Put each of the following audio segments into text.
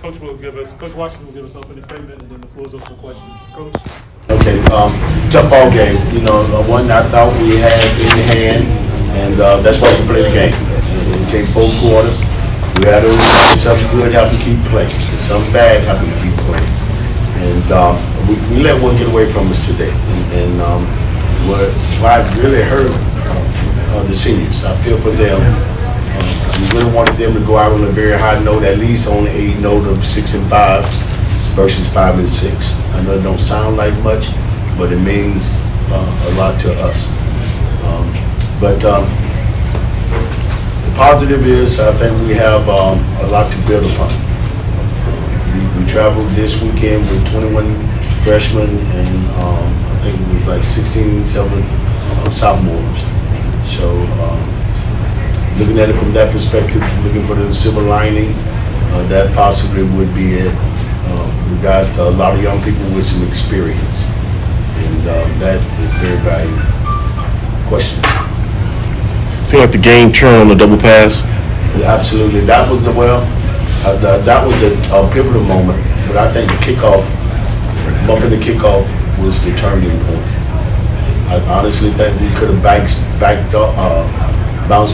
Coach Washington will give us opening statement, and then the floor is open for questions. Coach. Okay, tough ball game. One I thought we had in hand, and that's why we play the game. We take 4 quarters. We had to some good, help them keep playing. Some bad, help them keep playing. And we let one get away from us today. And what I really hurt the seniors. I feel for them. We really wanted them to go out on a very high note, at least on a note of 6-5 versus 5-6. I know it don't sound like much, but it means a lot to us. But the positive is I think we have a lot to build upon. We traveled this weekend with 21 freshmen and I think it was like 16, 7 sophomores. So looking at it from that perspective, looking for the silver lining, that possibly would be it. We got a lot of young people with some experience, and that is very valuable. Questions? Seemed like the game turned on the double pass. Yeah, absolutely. That was the pivotal moment, but I think the kickoff, muffing the kickoff, was the turning point. I honestly think we could have bounced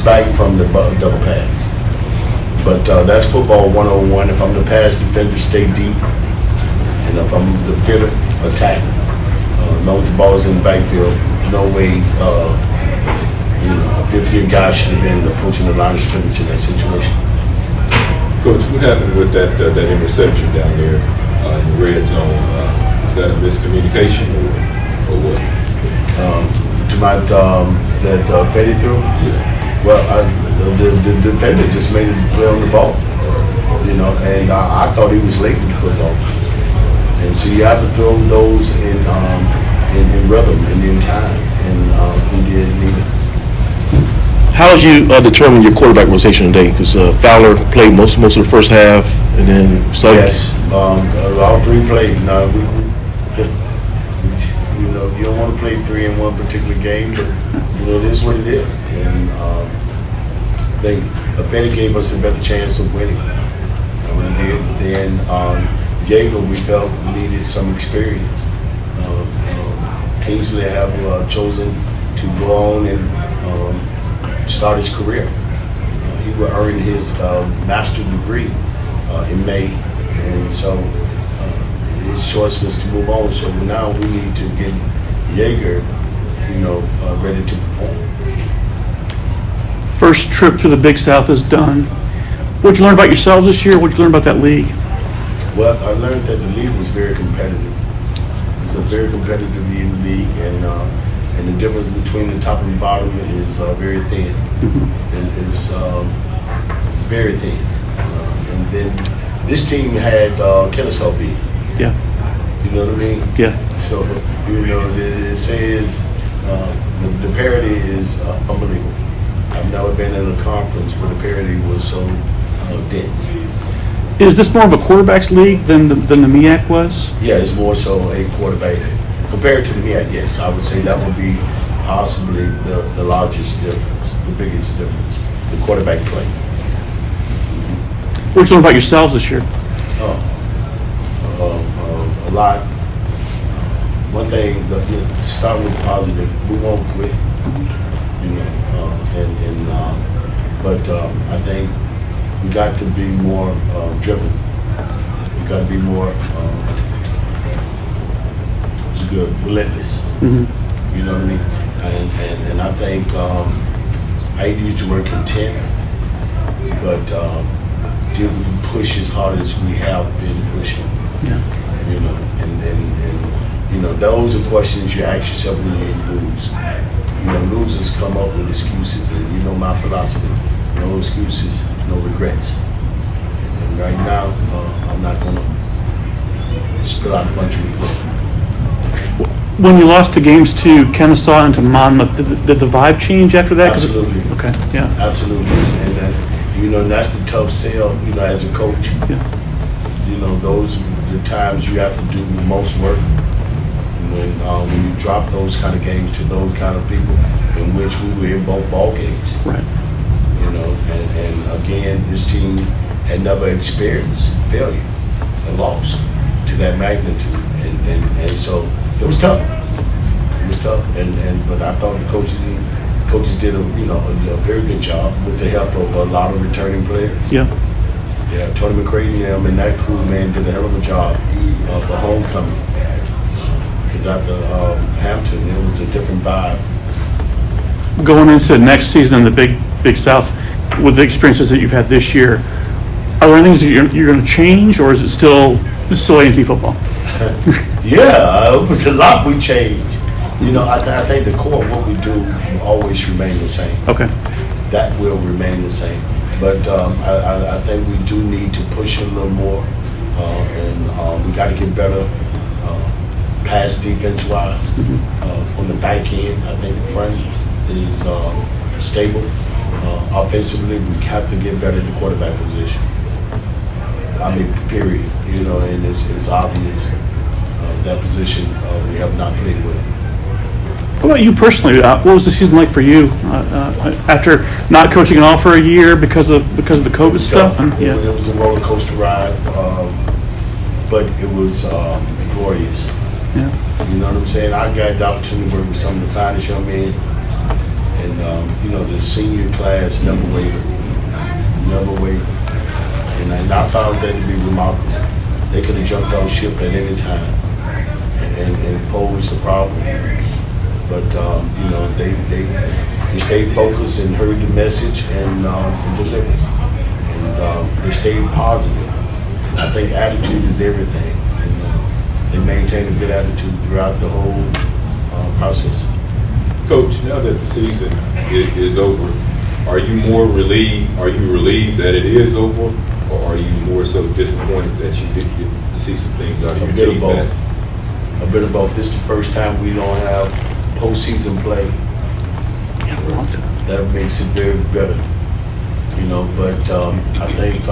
back from the double pass. But that's football 101. If I'm the pass defender, stay deep. And if I'm the fitter, attack. As long as the ball is in the backfield, no way a 50-year guy should have been approaching the line of scrimmage in that situation. Coach, what happened with that interception down there in the red zone? Is that a miscommunication or what? That faded through? Yeah. Well, the defender just made it play on the ball, and I thought he was late with the football. And so you have to throw those in rhythm and in time, and he did neither. How did you determine your quarterback rotation today? Because Fowler played most of the first half, and then so. Yes, all 3 played. Now you don't want to play 3 in one particular game, but it is what it is. And I think Fetty gave us a better chance of winning. When he did, then Jaeger, we felt needed some experience. Kingsley have chosen to go on and start his career. He will earn his master's degree in May, and so his choice was to move on. So now we need to get Jaeger, ready to perform. First trip to the Big South is done. What'd you learn about yourselves this year? What'd you learn about that league? Well, I learned that the league was very competitive. It's a very competitive league, and the difference between the top and the bottom is very thin. Mm-hmm. It's very thin. And then this team had Kennesaw beat. Yeah. You know what I mean? Yeah. So, it says the parity is unbelievable. I've never been in a conference where the parity was so dense. Is this more of a quarterback's league than the MEAC was? Yeah, it's more so a quarterback. Compared to the MEAC, yes, I would say that would be possibly the largest difference, the biggest difference, the quarterback play. What'd you learn about yourselves this year? A lot. One thing, to start with positive, we won't quit, but I think we got to be more driven. We got to be more, relentless. Mm-hmm. You know what I mean? And I think I use the word content, but did we push as hard as we have been pushing? Yeah. And those are questions you ask yourself when you lose. Losers come up with excuses, and my philosophy: no excuses, no regrets. And right now, I'm not going to spill out a bunch of regrets. When you lost the games to Kennesaw and to Monmouth, did the vibe change after that? Absolutely. Okay. Yeah. Absolutely. And that's the tough sell. As a coach. Yeah. Those are the times you have to do the most work. When you drop those kind of games to those kind of people, in which we were in both ball games. Right. And again, this team had never experienced failure and loss to that magnitude. And so it was tough. It was tough. But I thought the coaches did a very good job with the help of a lot of returning players. Yeah. Yeah, Tony McCray and them and that crew, man, did a hell of a job for homecoming. Because after Hampton, it was a different vibe. Going into next season in the Big South, with the experiences that you've had this year, are there things that you're going to change, or is it still A&T football? Yeah, it was a lot we changed. I think the core of what we do will always remain the same. Okay. That will remain the same. But I think we do need to push a little more, and we got to get better pass defense-wise. On the back end, I think the front is stable. Offensively, we have to get better in the quarterback position. I mean, period. And it's obvious that position we have not played with. What about you personally? What was the season like for you after not coaching at all for a year because of the COVID stuff? It was a roller coaster ride, but it was glorious. Yeah. You know what I'm saying? I got the opportunity to work with some of the finest young men, and the senior class never wavered, and I found that to be remarkable. They could have jumped on ship at any time and posed a problem. But they stayed focused and heard the message and delivered. And they stayed positive. I think attitude is everything. And they maintained a good attitude throughout the whole process. Coach, now that the season is over, are you more relieved? Are you relieved that it is over, or are you more so disappointed that you didn't get to see some things out of your team? A bit of both. This is the first time we don't have postseason play. That makes it very better, But I think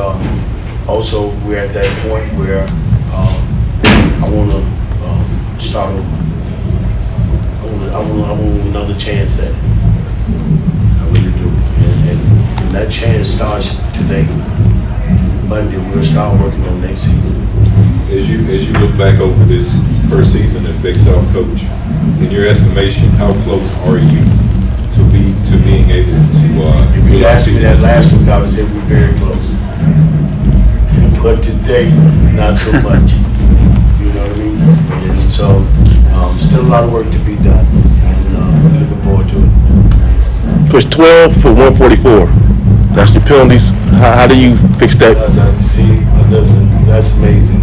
also we're at that point where I want to start over. I want another chance at it. I really do. And that chance starts today. Monday, we'll start working on next season. As you look back over this first season in Big South, Coach, in your estimation, how close are you to being able to? If you asked me that last week, I would say we're very close. But today, not so much. You know what I mean? And so, still a lot of work to be done, and I'm looking forward to it. Coach, 12 for 144. That's the penalties. How do you fix that? See, that's amazing.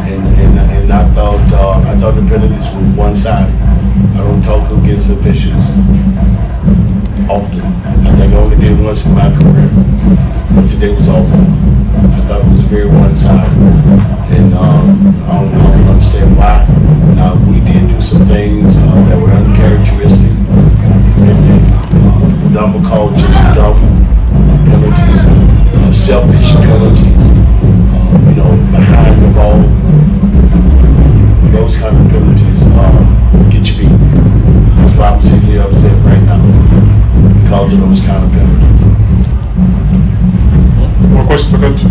And I thought the penalties were one-sided. I don't talk against officials often. I think I only did once in my career, but today was awful. I thought it was very one-sided, and I don't understand why. We did do some things that were uncharacteristic, and I'm gonna call just dumb penalties, selfish penalties, behind the ball. Those kind of penalties get you beat. That's why I'm sitting here upset right now, because of those kind of penalties. More questions for Coach?